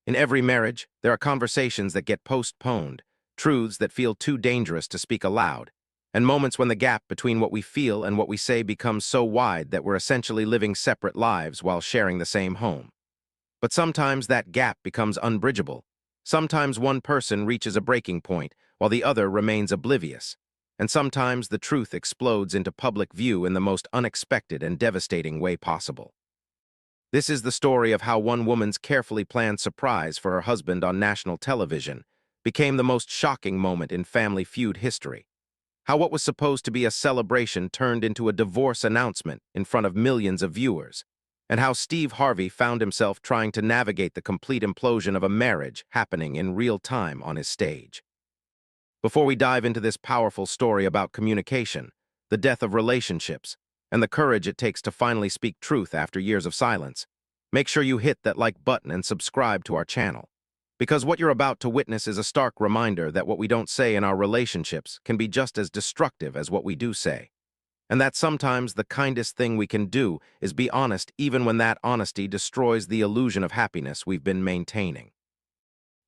In every marriage, there are conversations that get postponed, truths that feel too dangerous to speak aloud, and moments when the gap between what we feel and what we say becomes so wide that we're essentially living separate lives while sharing the same home. But sometimes that gap becomes unbridgeable. Sometimes one person reaches a breaking point while the other remains oblivious. And sometimes the truth explodes into public view in the most unexpected and devastating way possible. This is the story of how one woman's carefully planned surprise for her husband on national television became the most shocking moment in Family Feud history. How what was supposed to be a celebration turned into a divorce announcement in front of millions of viewers, and how Steve Harvey found himself trying to navigate the complete implosion of a marriage happening in real time on his stage. Before we dive into this powerful story about communication, the death of relationships, and the courage it takes to finally speak truth after years of silence, make sure you hit that like button and subscribe to our channel. Because what you're about to witness is a stark reminder that what we don't say in our relationships can be just as destructive as what we do say. And that sometimes the kindest thing we can do is be honest even when that honesty destroys the illusion of happiness we've been maintaining.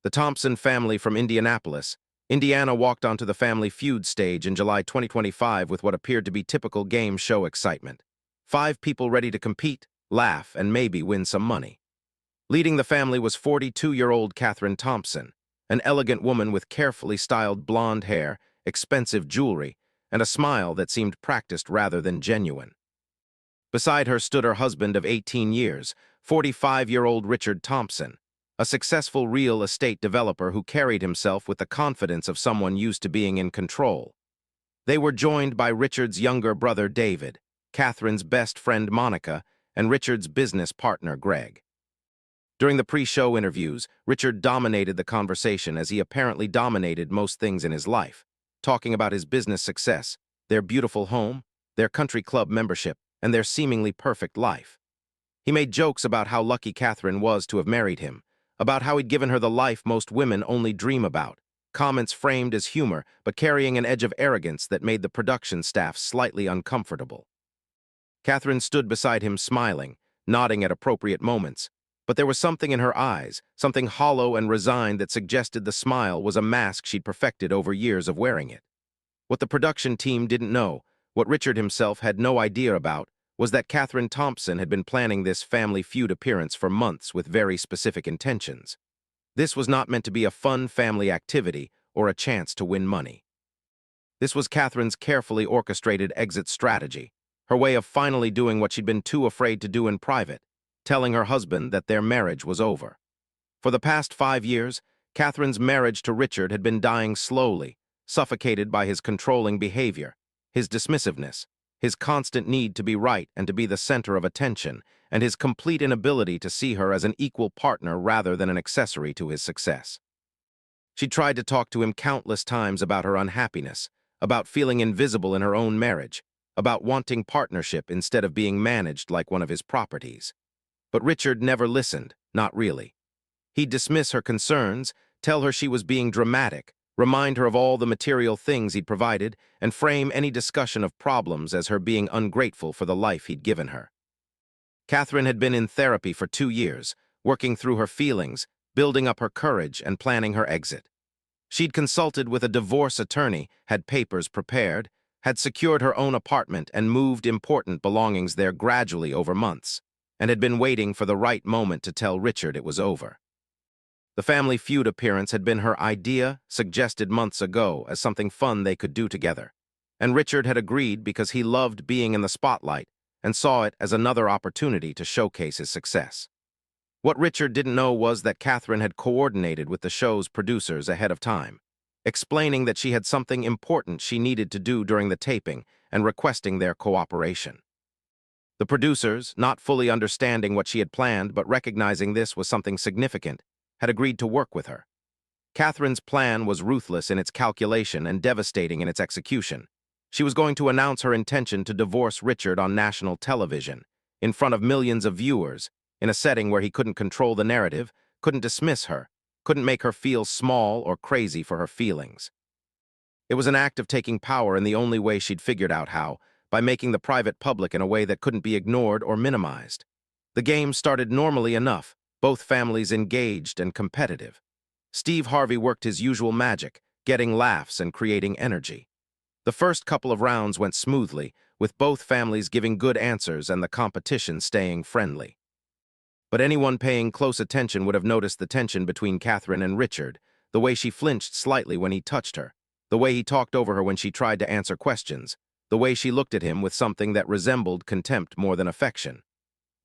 The Thompson family from Indianapolis, Indiana walked onto the Family Feud stage in July 2025 with what appeared to be typical game show excitement. 5 people ready to compete, laugh, and maybe win some money. Leading the family was 42-year-old Thompson, an elegant woman with carefully styled blonde hair, expensive jewelry, and a smile that seemed practiced rather than genuine. Beside her stood her husband of 18 years, 45-year-old Richard Thompson, a successful real estate developer who carried himself with the confidence of someone used to being in control. They were joined by Richard's younger brother David, Catherine's best friend Monica, and Richard's business partner Greg. During the pre-show interviews, Richard dominated the conversation as he apparently dominated most things in his life, talking about his business success, their beautiful home, their country club membership, and their seemingly perfect life. He made jokes about how lucky Catherine was to have married him, about how he'd given her the life most women only dream about, comments framed as humor but carrying an edge of arrogance that made the production staff slightly uncomfortable. Catherine stood beside him smiling, nodding at appropriate moments, but there was something in her eyes, something hollow and resigned that suggested the smile was a mask she'd perfected over years of wearing it. What the production team didn't know, what Richard himself had no idea about, was that Catherine Thompson had been planning this Family Feud appearance for months with very specific intentions. This was not meant to be a fun family activity or a chance to win money. This was Catherine's carefully orchestrated exit strategy, her way of finally doing what she'd been too afraid to do in private, telling her husband that their marriage was over. For the past 5 years, Catherine's marriage to Richard had been dying slowly, suffocated by his controlling behavior, his dismissiveness, his constant need to be right and to be the center of attention, and his complete inability to see her as an equal partner rather than an accessory to his success. She tried to talk to him countless times about her unhappiness, about feeling invisible in her own marriage, about wanting partnership instead of being managed like one of his properties. But Richard never listened, not really. He'd dismiss her concerns, tell her she was being dramatic, remind her of all the material things he'd provided, and frame any discussion of problems as her being ungrateful for the life he'd given her. Catherine had been in therapy for 2 years, working through her feelings, building up her courage, and planning her exit. She'd consulted with a divorce attorney, had papers prepared, had secured her own apartment and moved important belongings there gradually over months, and had been waiting for the right moment to tell Richard it was over. The Family Feud appearance had been her idea, suggested months ago as something fun they could do together, and Richard had agreed because he loved being in the spotlight and saw it as another opportunity to showcase his success. What Richard didn't know was that Catherine had coordinated with the show's producers ahead of time, explaining that she had something important she needed to do during the taping and requesting their cooperation. The producers, not fully understanding what she had planned but recognizing this was something significant, had agreed to work with her. Catherine's plan was ruthless in its calculation and devastating in its execution. She was going to announce her intention to divorce Richard on national television, in front of millions of viewers, in a setting where he couldn't control the narrative, couldn't dismiss her, couldn't make her feel small or crazy for her feelings. It was an act of taking power in the only way she'd figured out how, by making the private public in a way that couldn't be ignored or minimized. The game started normally enough, both families engaged and competitive. Steve Harvey worked his usual magic, getting laughs and creating energy. The first couple of rounds went smoothly, with both families giving good answers and the competition staying friendly. But anyone paying close attention would have noticed the tension between Catherine and Richard, the way she flinched slightly when he touched her, the way he talked over her when she tried to answer questions, the way she looked at him with something that resembled contempt more than affection.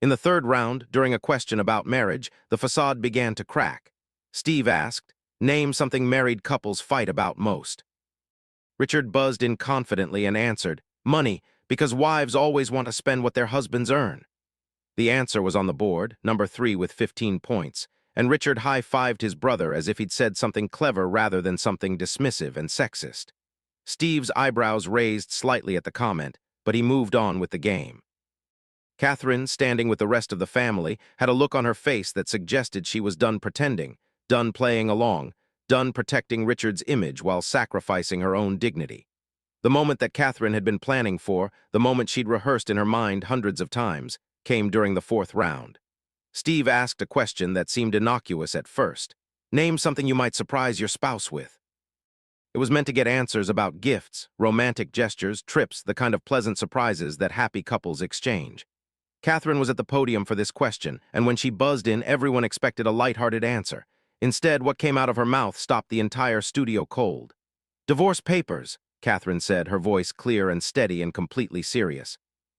In the third round, during a question about marriage, the facade began to crack. Steve asked, "Name something married couples fight about most." Richard buzzed in confidently and answered, "Money, because wives always want to spend what their husbands earn." The answer was on the board, number 3 with 15 points, and Richard high-fived his brother as if he'd said something clever rather than something dismissive and sexist. Steve's eyebrows raised slightly at the comment, but he moved on with the game. Catherine, standing with the rest of the family, had a look on her face that suggested she was done pretending, done playing along, done protecting Richard's image while sacrificing her own dignity. The moment that Catherine had been planning for, the moment she'd rehearsed in her mind hundreds of times, came during the fourth round. Steve asked a question that seemed innocuous at first. "Name something you might surprise your spouse with." It was meant to get answers about gifts, romantic gestures, trips, the kind of pleasant surprises that happy couples exchange. Catherine was at the podium for this question, and when she buzzed in, everyone expected a lighthearted answer. Instead, what came out of her mouth stopped the entire studio cold. "Divorce papers," Catherine said, her voice clear and steady and completely serious.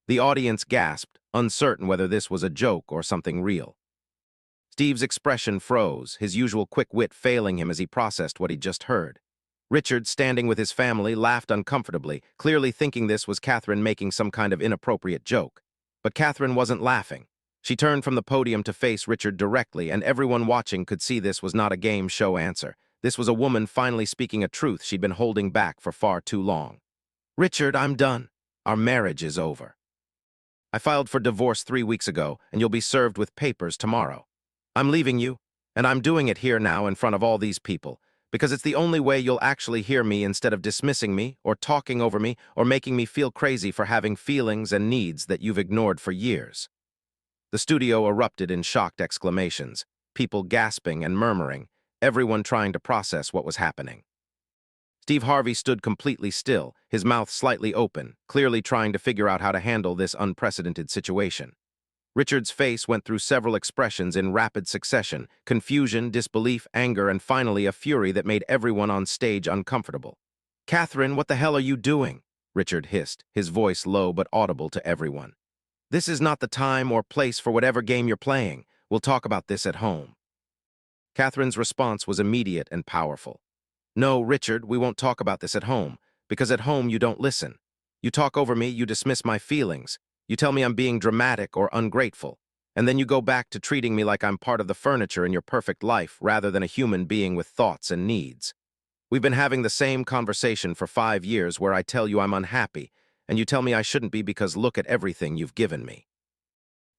The audience gasped, uncertain whether this was a joke or something real. Steve's expression froze, his usual quick wit failing him as he processed what he'd just heard. Richard, standing with his family, laughed uncomfortably, clearly thinking this was Catherine making some kind of inappropriate joke. But Catherine wasn't laughing. She turned from the podium to face Richard directly, and everyone watching could see this was not a game show answer. This was a woman finally speaking a truth she'd been holding back for far too long. "Richard, I'm done. Our marriage is over. I filed for divorce 3 weeks ago, and you'll be served with papers tomorrow. I'm leaving you, and I'm doing it here now in front of all these people, because it's the only way you'll actually hear me instead of dismissing me or talking over me or making me feel crazy for having feelings and needs that you've ignored for years." The studio erupted in shocked exclamations, people gasping and murmuring, everyone trying to process what was happening. Steve Harvey stood completely still, his mouth slightly open, clearly trying to figure out how to handle this unprecedented situation. Richard's face went through several expressions in rapid succession: confusion, disbelief, anger, and finally a fury that made everyone on stage uncomfortable. "Catherine, what the hell are you doing?" Richard hissed, his voice low but audible to everyone. "This is not the time or place for whatever game you're playing. We'll talk about this at home." Catherine's response was immediate and powerful. "No, Richard, we won't talk about this at home, because at home you don't listen. You talk over me, you dismiss my feelings. You tell me I'm being dramatic or ungrateful, and then you go back to treating me like I'm part of the furniture in your perfect life rather than a human being with thoughts and needs. We've been having the same conversation for 5 years where I tell you I'm unhappy, and you tell me I shouldn't be because look at everything you've given me."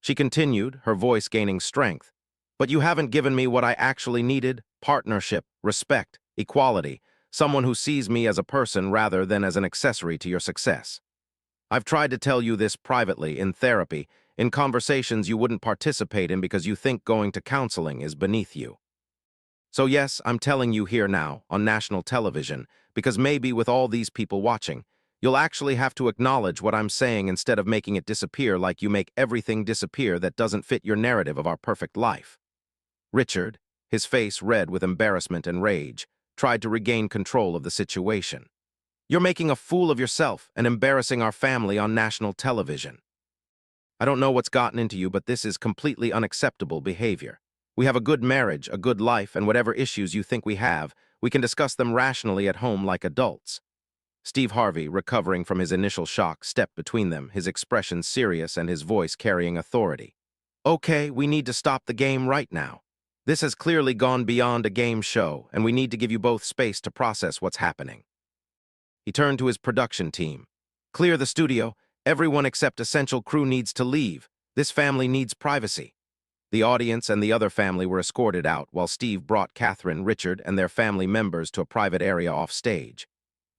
She continued, her voice gaining strength. "But you haven't given me what I actually needed: partnership, respect, equality, someone who sees me as a person rather than as an accessory to your success. I've tried to tell you this privately, in therapy, in conversations you wouldn't participate in because you think going to counseling is beneath you. So yes, I'm telling you here now, on national television, because maybe with all these people watching, you'll actually have to acknowledge what I'm saying instead of making it disappear like you make everything disappear that doesn't fit your narrative of our perfect life." Richard, his face red with embarrassment and rage, tried to regain control of the situation. "You're making a fool of yourself and embarrassing our family on national television. I don't know what's gotten into you, but this is completely unacceptable behavior. We have a good marriage, a good life, and whatever issues you think we have, we can discuss them rationally at home like adults." Steve Harvey, recovering from his initial shock, stepped between them, his expression serious and his voice carrying authority. "Okay, we need to stop the game right now. This has clearly gone beyond a game show, and we need to give you both space to process what's happening." He turned to his production team. "Clear the studio. Everyone except essential crew needs to leave. This family needs privacy." The audience and the other family were escorted out, while Steve brought Catherine, Richard, and their family members to a private area off stage.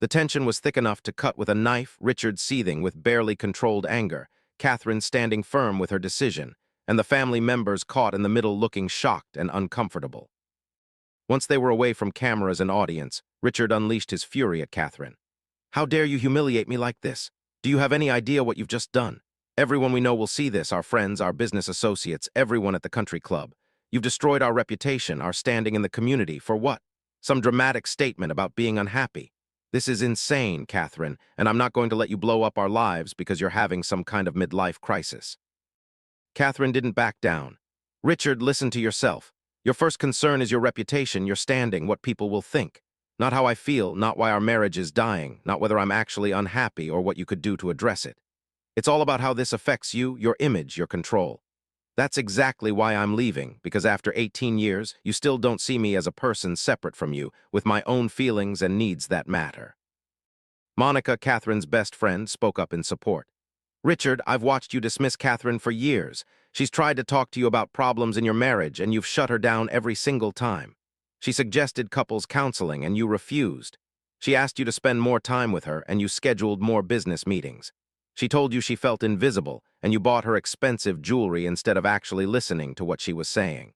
The tension was thick enough to cut with a knife, Richard seething with barely controlled anger, Catherine standing firm with her decision, and the family members caught in the middle looking shocked and uncomfortable. Once they were away from cameras and audience, Richard unleashed his fury at Catherine. "How dare you humiliate me like this? Do you have any idea what you've just done? Everyone we know will see this, our friends, our business associates, everyone at the country club. You've destroyed our reputation, our standing in the community, for what? Some dramatic statement about being unhappy. This is insane, Catherine, and I'm not going to let you blow up our lives because you're having some kind of midlife crisis." Catherine didn't back down. "Richard, listen to yourself. Your first concern is your reputation, your standing, what people will think. Not how I feel, not why our marriage is dying, not whether I'm actually unhappy or what you could do to address it. It's all about how this affects you, your image, your control. That's exactly why I'm leaving, because after 18 years, you still don't see me as a person separate from you, with my own feelings and needs that matter." Monica, Catherine's best friend, spoke up in support. "Richard, I've watched you dismiss Catherine for years. She's tried to talk to you about problems in your marriage, and you've shut her down every single time. She suggested couples counseling, and you refused. She asked you to spend more time with her, and you scheduled more business meetings. She told you she felt invisible, and you bought her expensive jewelry instead of actually listening to what she was saying.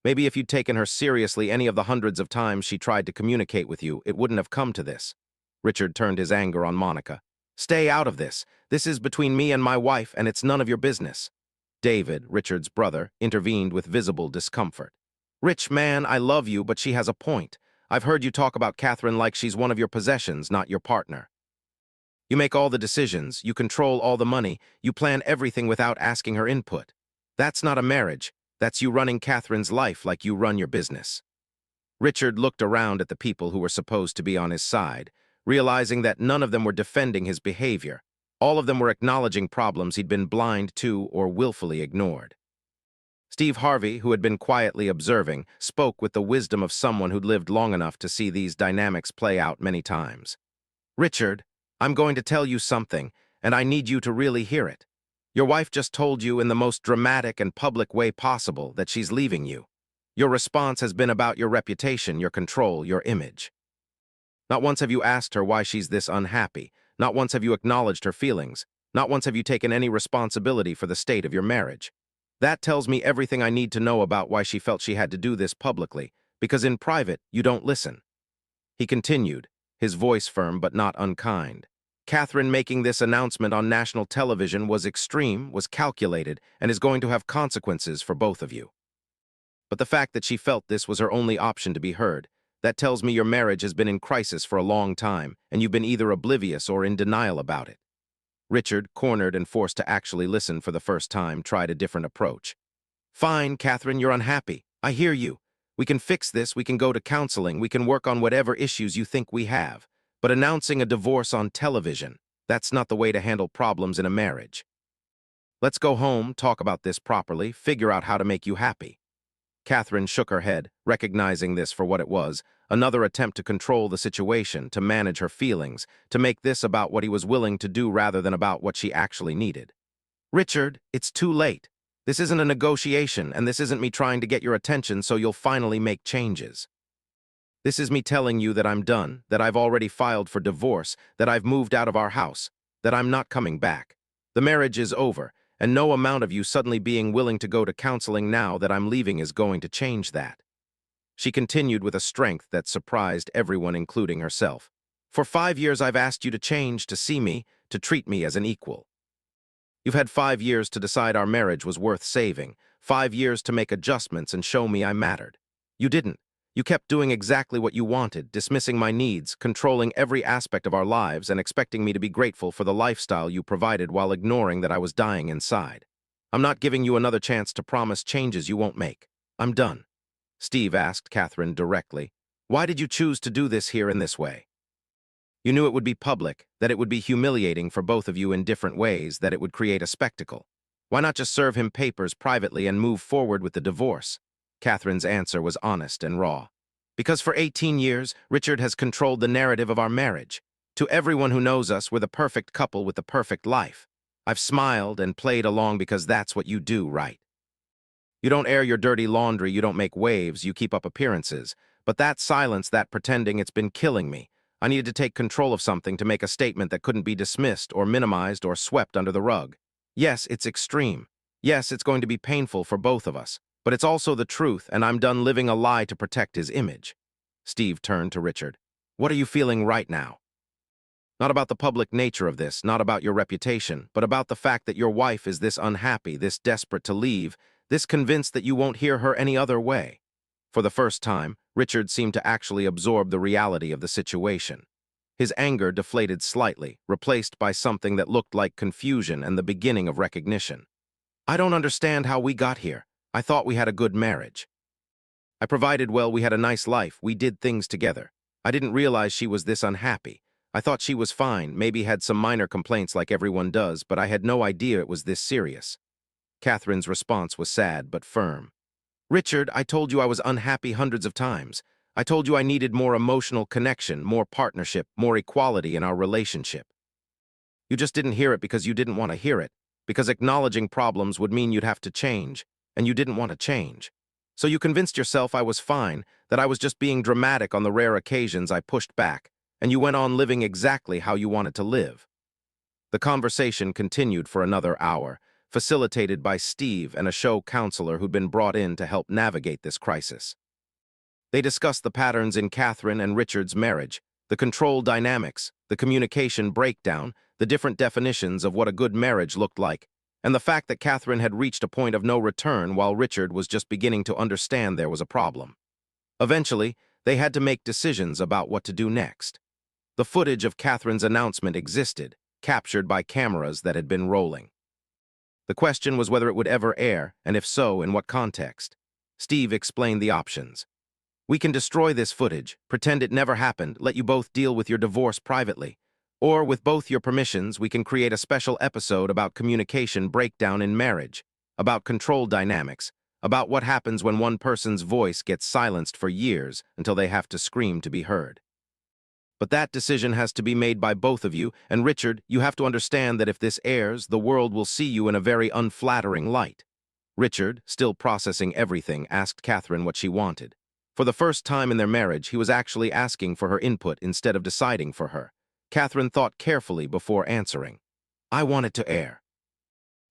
Maybe if you'd taken her seriously any of the hundreds of times she tried to communicate with you, it wouldn't have come to this." Richard turned his anger on Monica. "Stay out of this. This is between me and my wife, and it's none of your business." David, Richard's brother, intervened with visible discomfort. "Rich man, I love you, but she has a point. I've heard you talk about Catherine like she's one of your possessions, not your partner. You make all the decisions, you control all the money, you plan everything without asking her input. That's not a marriage. That's you running Catherine's life like you run your business." Richard looked around at the people who were supposed to be on his side, realizing that none of them were defending his behavior. All of them were acknowledging problems he'd been blind to or willfully ignored. Steve Harvey, who had been quietly observing, spoke with the wisdom of someone who'd lived long enough to see these dynamics play out many times. "Richard, I'm going to tell you something, and I need you to really hear it. Your wife just told you in the most dramatic and public way possible that she's leaving you. Your response has been about your reputation, your control, your image. Not once have you asked her why she's this unhappy. Not once have you acknowledged her feelings. Not once have you taken any responsibility for the state of your marriage. That tells me everything I need to know about why she felt she had to do this publicly, because in private, you don't listen." He continued, his voice firm but not unkind. "Catherine making this announcement on national television was extreme, was calculated, and is going to have consequences for both of you. But the fact that she felt this was her only option to be heard, that tells me your marriage has been in crisis for a long time, and you've been either oblivious or in denial about it." Richard, cornered and forced to actually listen for the first time, tried a different approach. "Fine, Catherine, you're unhappy. I hear you. We can fix this, we can go to counseling, we can work on whatever issues you think we have. But announcing a divorce on television, that's not the way to handle problems in a marriage. Let's go home, talk about this properly, figure out how to make you happy." Catherine shook her head, recognizing this for what it was, another attempt to control the situation, to manage her feelings, to make this about what he was willing to do rather than about what she actually needed. "Richard, it's too late. This isn't a negotiation, and this isn't me trying to get your attention so you'll finally make changes. This is me telling you that I'm done, that I've already filed for divorce, that I've moved out of our house, that I'm not coming back. The marriage is over, and no amount of you suddenly being willing to go to counseling now that I'm leaving is going to change that." She continued with a strength that surprised everyone, including herself. "For 5 years I've asked you to change, to see me, to treat me as an equal. You've had 5 years to decide our marriage was worth saving, 5 years to make adjustments and show me I mattered. You didn't. You kept doing exactly what you wanted, dismissing my needs, controlling every aspect of our lives, and expecting me to be grateful for the lifestyle you provided while ignoring that I was dying inside. I'm not giving you another chance to promise changes you won't make. I'm done." Steve asked Catherine directly, "Why did you choose to do this here in this way? You knew it would be public, that it would be humiliating for both of you in different ways, that it would create a spectacle. Why not just serve him papers privately and move forward with the divorce?" Catherine's answer was honest and raw. "Because for 18 years, Richard has controlled the narrative of our marriage. To everyone who knows us, we're the perfect couple with the perfect life. I've smiled and played along because that's what you do, right? You don't air your dirty laundry, you don't make waves, you keep up appearances. But that silence, that pretending, it's been killing me. I needed to take control of something to make a statement that couldn't be dismissed or minimized or swept under the rug. Yes, it's extreme. Yes, it's going to be painful for both of us, but it's also the truth, and I'm done living a lie to protect his image. Steve turned to Richard. What are you feeling right now? Not about the public nature of this, not about your reputation, but about the fact that your wife is this unhappy, this desperate to leave, this convinced that you won't hear her any other way. For the first time, Richard seemed to actually absorb the reality of the situation. His anger deflated slightly, replaced by something that looked like confusion and the beginning of recognition. I don't understand how we got here. I thought we had a good marriage. I provided well, we had a nice life, we did things together. I didn't realize she was this unhappy. I thought she was fine, maybe had some minor complaints like everyone does, but I had no idea it was this serious. Catherine's response was sad but firm. Richard, I told you I was unhappy hundreds of times. I told you I needed more emotional connection, more partnership, more equality in our relationship. You just didn't hear it because you didn't want to hear it, because acknowledging problems would mean you'd have to change, and you didn't want to change. So you convinced yourself I was fine, that I was just being dramatic on the rare occasions I pushed back, and you went on living exactly how you wanted to live. The conversation continued for another hour, facilitated by Steve and a show counselor who'd been brought in to help navigate this crisis. They discussed the patterns in Catherine and Richard's marriage, the control dynamics, the communication breakdown, the different definitions of what a good marriage looked like, and the fact that Catherine had reached a point of no return while Richard was just beginning to understand there was a problem. Eventually, they had to make decisions about what to do next. The footage of Catherine's announcement existed, captured by cameras that had been rolling. The question was whether it would ever air, and if so, in what context. Steve explained the options. We can destroy this footage, pretend it never happened, let you both deal with your divorce privately. Or, with both your permissions, we can create a special episode about communication breakdown in marriage, about control dynamics, about what happens when one person's voice gets silenced for years until they have to scream to be heard. But that decision has to be made by both of you, and Richard, you have to understand that if this airs, the world will see you in a very unflattering light. Richard, still processing everything, asked Catherine what she wanted. For the first time in their marriage, he was actually asking for her input instead of deciding for her. Catherine thought carefully before answering. I want it to air.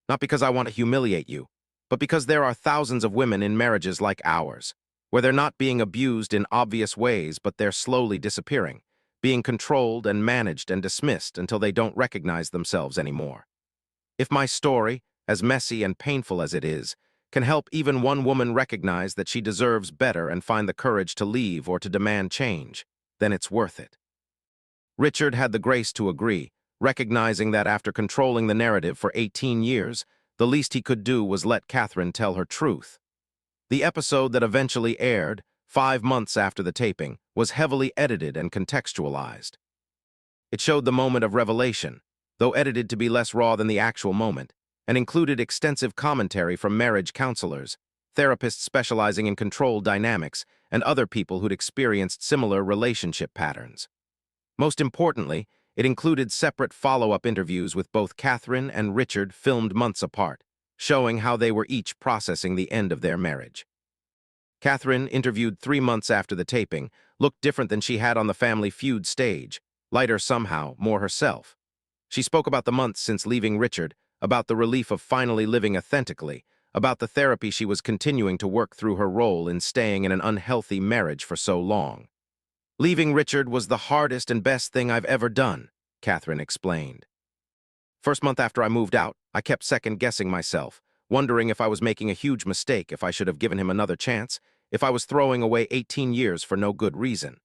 Not because I want to humiliate you, but because there are thousands of women in marriages like ours, where they're not being abused in obvious ways, but they're slowly disappearing, being controlled and managed and dismissed until they don't recognize themselves anymore. If my story, as messy and painful as it is, can help even one woman recognize that she deserves better and find the courage to leave or to demand change, then it's worth it. Richard had the grace to agree, recognizing that after controlling the narrative for 18 years, the least he could do was let Catherine tell her truth. The episode that eventually aired, 5 months after the taping, was heavily edited and contextualized. It showed the moment of revelation, though edited to be less raw than the actual moment, and included extensive commentary from marriage counselors, therapists specializing in control dynamics, and other people who'd experienced similar relationship patterns. Most importantly, it included separate follow-up interviews with both Catherine and Richard filmed months apart, showing how they were each processing the end of their marriage. Catherine, interviewed 3 months after the taping, looked different than she had on the Family Feud stage, lighter somehow, more herself. She spoke about the months since leaving Richard, about the relief of finally living authentically, about the therapy she was continuing to work through her role in staying in an unhealthy marriage for so long. Leaving Richard was the hardest and best thing I've ever done, Catherine explained. First month after I moved out, I kept second-guessing myself, wondering if I was making a huge mistake, if I should have given him another chance, if I was throwing away 18 years for no good reason.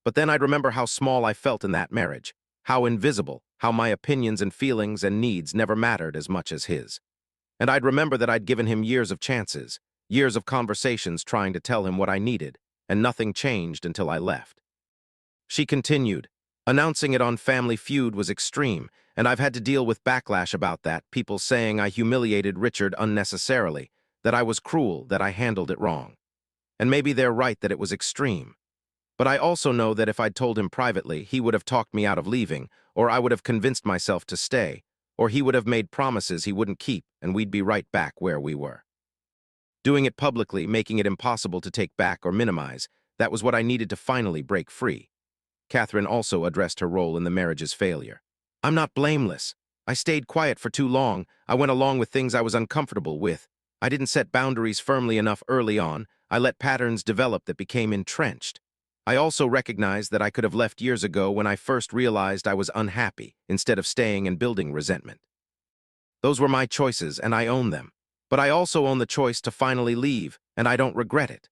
But then I'd remember how small I felt in that marriage, how invisible, how my opinions and feelings and needs never mattered as much as his. And I'd remember that I'd given him years of chances, years of conversations trying to tell him what I needed, and nothing changed until I left. She continued, announcing it on Family Feud was extreme, and I've had to deal with backlash about that, people saying I humiliated Richard unnecessarily, that I was cruel, that I handled it wrong. And maybe they're right that it was extreme. But I also know that if I'd told him privately, he would have talked me out of leaving, or I would have convinced myself to stay, or he would have made promises he wouldn't keep, and we'd be right back where we were. Doing it publicly, making it impossible to take back or minimize, that was what I needed to finally break free. Catherine also addressed her role in the marriage's failure. I'm not blameless. I stayed quiet for too long. I went along with things I was uncomfortable with. I didn't set boundaries firmly enough early on. I let patterns develop that became entrenched. I also recognized that I could have left years ago when I first realized I was unhappy, instead of staying and building resentment. Those were my choices, and I own them. But I also own the choice to finally leave, and I don't regret it.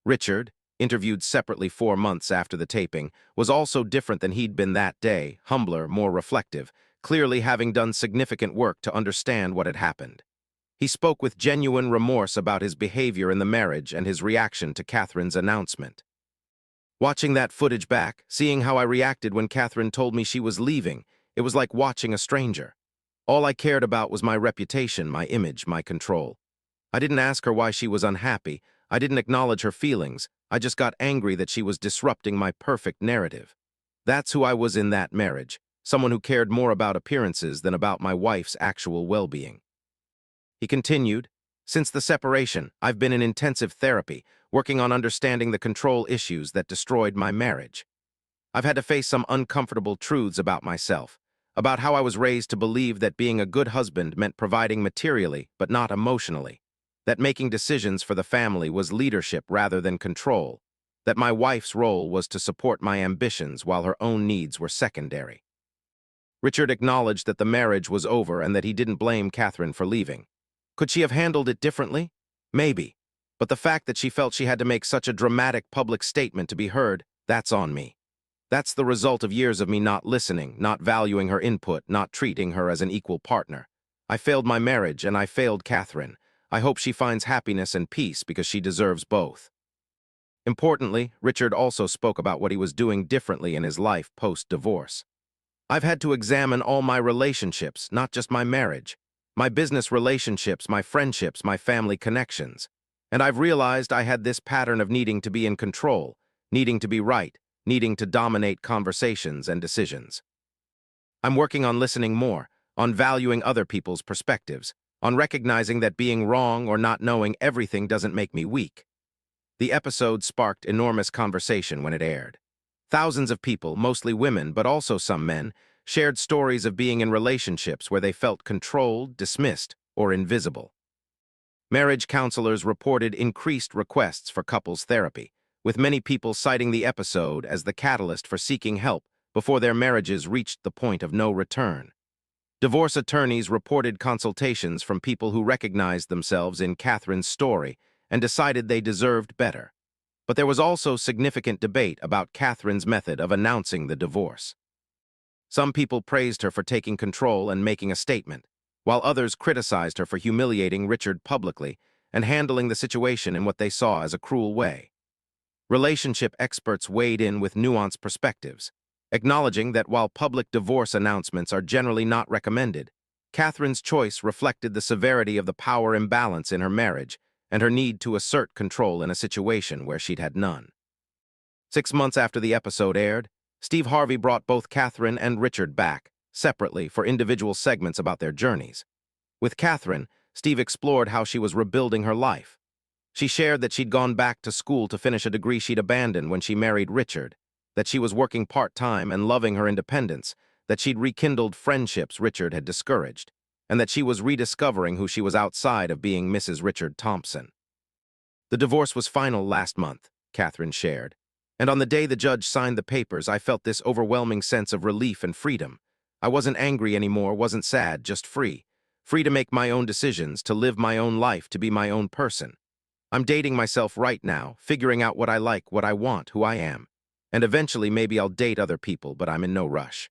Richard, interviewed separately 4 months after the taping, was also different than he'd been that day, humbler, more reflective, clearly having done significant work to understand what had happened. He spoke with genuine remorse about his behavior in the marriage and his reaction to Catherine's announcement. Watching that footage back, seeing how I reacted when Catherine told me she was leaving, it was like watching a stranger. All I cared about was my reputation, my image, my control. I didn't ask her why she was unhappy. I didn't acknowledge her feelings. I just got angry that she was disrupting my perfect narrative. That's who I was in that marriage, someone who cared more about appearances than about my wife's actual well-being. He continued, "Since the separation, I've been in intensive therapy, working on understanding the control issues that destroyed my marriage. I've had to face some uncomfortable truths about myself, about how I was raised to believe that being a good husband meant providing materially but not emotionally, that making decisions for the family was leadership rather than control, that my wife's role was to support my ambitions while her own needs were secondary." Richard acknowledged that the marriage was over and that he didn't blame Catherine for leaving. Could she have handled it differently? Maybe. But the fact that she felt she had to make such a dramatic public statement to be heard, that's on me. That's the result of years of me not listening, not valuing her input, not treating her as an equal partner. I failed my marriage, and I failed Catherine. I hope she finds happiness and peace because she deserves both. Importantly, Richard also spoke about what he was doing differently in his life post-divorce. "I've had to examine all my relationships, not just my marriage. My business relationships, my friendships, my family connections. And I've realized I had this pattern of needing to be in control, needing to be right, needing to dominate conversations and decisions. I'm working on listening more, on valuing other people's perspectives, on recognizing that being wrong or not knowing everything doesn't make me weak." The episode sparked enormous conversation when it aired. Thousands of people, mostly women but also some men, shared stories of being in relationships where they felt controlled, dismissed, or invisible. Marriage counselors reported increased requests for couples therapy, with many people citing the episode as the catalyst for seeking help before their marriages reached the point of no return. Divorce attorneys reported consultations from people who recognized themselves in Catherine's story and decided they deserved better. But there was also significant debate about Catherine's method of announcing the divorce. Some people praised her for taking control and making a statement, while others criticized her for humiliating Richard publicly and handling the situation in what they saw as a cruel way. Relationship experts weighed in with nuanced perspectives, acknowledging that while public divorce announcements are generally not recommended, Catherine's choice reflected the severity of the power imbalance in her marriage and her need to assert control in a situation where she'd had none. 6 months after the episode aired, Steve Harvey brought both Catherine and Richard back, separately, for individual segments about their journeys. With Catherine, Steve explored how she was rebuilding her life. She shared that she'd gone back to school to finish a degree she'd abandoned when she married Richard, that she was working part-time and loving her independence, that she'd rekindled friendships Richard had discouraged, and that she was rediscovering who she was outside of being Mrs. Richard Thompson. "The divorce was final last month," Catherine shared, "and on the day the judge signed the papers, I felt this overwhelming sense of relief and freedom. I wasn't angry anymore, wasn't sad, just free. Free to make my own decisions, to live my own life, to be my own person. I'm dating myself right now, figuring out what I like, what I want, who I am. And eventually maybe I'll date other people, but I'm in no rush.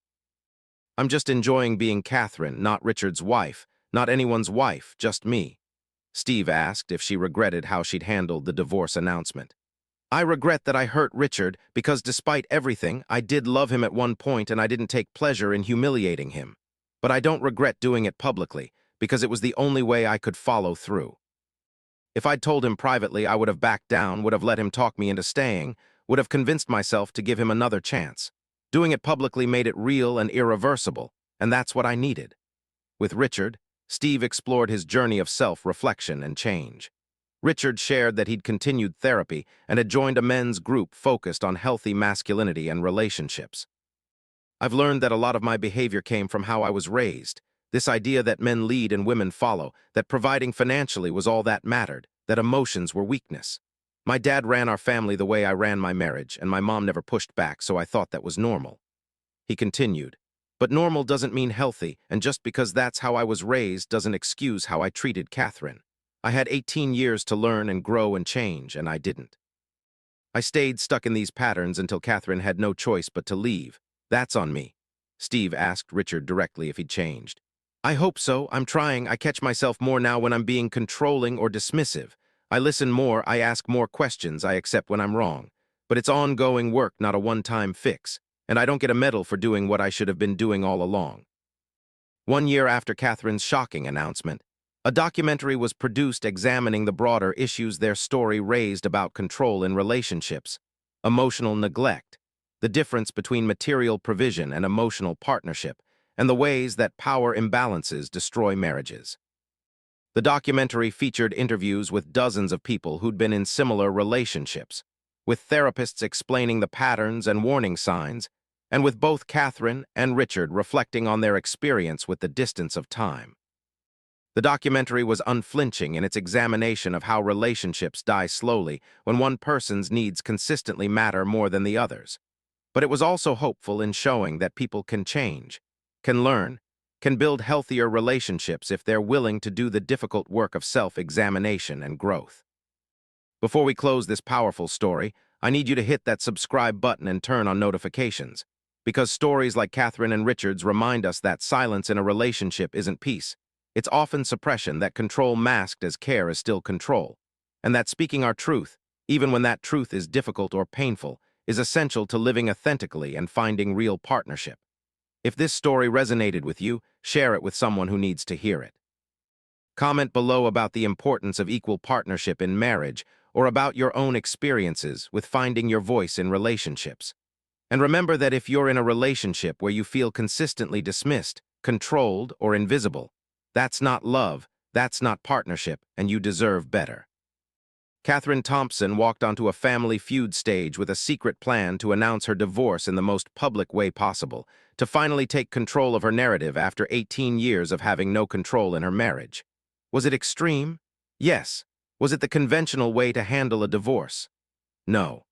I'm just enjoying being Catherine, not Richard's wife, not anyone's wife, just me." Steve asked if she regretted how she'd handled the divorce announcement. "I regret that I hurt Richard because despite everything, I did love him at one point and I didn't take pleasure in humiliating him. But I don't regret doing it publicly because it was the only way I could follow through. If I'd told him privately, I would have backed down, would have let him talk me into staying, would have convinced myself to give him another chance. Doing it publicly made it real and irreversible, and that's what I needed." With Richard, Steve explored his journey of self-reflection and change. Richard shared that he'd continued therapy and had joined a men's group focused on healthy masculinity and relationships. "I've learned that a lot of my behavior came from how I was raised. This idea that men lead and women follow, that providing financially was all that mattered, that emotions were weakness. My dad ran our family the way I ran my marriage, and my mom never pushed back, so I thought that was normal. He continued, but normal doesn't mean healthy, and just because that's how I was raised doesn't excuse how I treated Catherine. I had 18 years to learn and grow and change, and I didn't. I stayed stuck in these patterns until Catherine had no choice but to leave. That's on me. Steve asked Richard directly if he'd changed. I hope so. I'm trying. I catch myself more now when I'm being controlling or dismissive. I listen more, I ask more questions, I accept when I'm wrong. But it's ongoing work, not a one-time fix. And I don't get a medal for doing what I should have been doing all along. 1 year after Catherine's shocking announcement, a documentary was produced examining the broader issues their story raised about control in relationships, emotional neglect, the difference between material provision and emotional partnership, and the ways that power imbalances destroy marriages. The documentary featured interviews with dozens of people who'd been in similar relationships, with therapists explaining the patterns and warning signs, and with both Catherine and Richard reflecting on their experience with the distance of time. The documentary was unflinching in its examination of how relationships die slowly when one person's needs consistently matter more than the others. But it was also hopeful in showing that people can change, can learn, can build healthier relationships if they're willing to do the difficult work of self-examination and growth. Before we close this powerful story, I need you to hit that subscribe button and turn on notifications, because stories like Catherine and Richard's remind us that silence in a relationship isn't peace. It's often suppression, that control masked as care is still control, and that speaking our truth, even when that truth is difficult or painful, is essential to living authentically and finding real partnership. If this story resonated with you, share it with someone who needs to hear it. Comment below about the importance of equal partnership in marriage or about your own experiences with finding your voice in relationships. And remember that if you're in a relationship where you feel consistently dismissed, controlled, or invisible, that's not love, that's not partnership, and you deserve better. Catherine Thompson walked onto a Family Feud stage with a secret plan to announce her divorce in the most public way possible, to finally take control of her narrative after 18 years of having no control in her marriage. Was it extreme? Yes. Was it the conventional way to handle a divorce? No.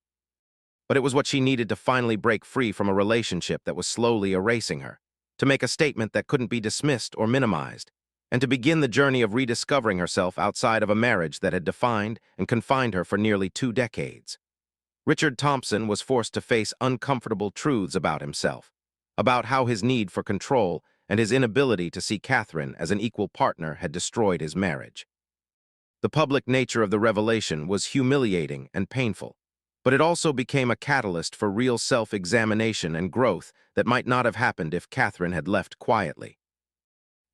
But it was what she needed to finally break free from a relationship that was slowly erasing her, to make a statement that couldn't be dismissed or minimized, and to begin the journey of rediscovering herself outside of a marriage that had defined and confined her for nearly 2 decades. Richard Thompson was forced to face uncomfortable truths about himself, about how his need for control and his inability to see Catherine as an equal partner had destroyed his marriage. The public nature of the revelation was humiliating and painful, but it also became a catalyst for real self-examination and growth that might not have happened if Catherine had left quietly.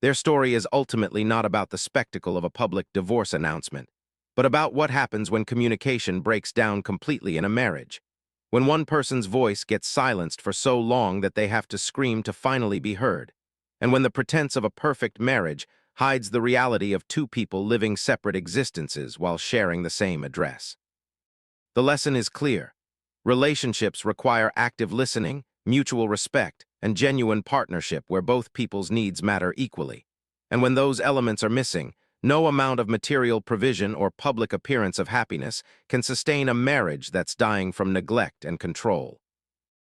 Their story is ultimately not about the spectacle of a public divorce announcement, but about what happens when communication breaks down completely in a marriage. When one person's voice gets silenced for so long that they have to scream to finally be heard, and when the pretense of a perfect marriage hides the reality of 2 people living separate existences while sharing the same address. The lesson is clear. Relationships require active listening, mutual respect, and genuine partnership where both people's needs matter equally. And when those elements are missing, no amount of material provision or public appearance of happiness can sustain a marriage that's dying from neglect and control.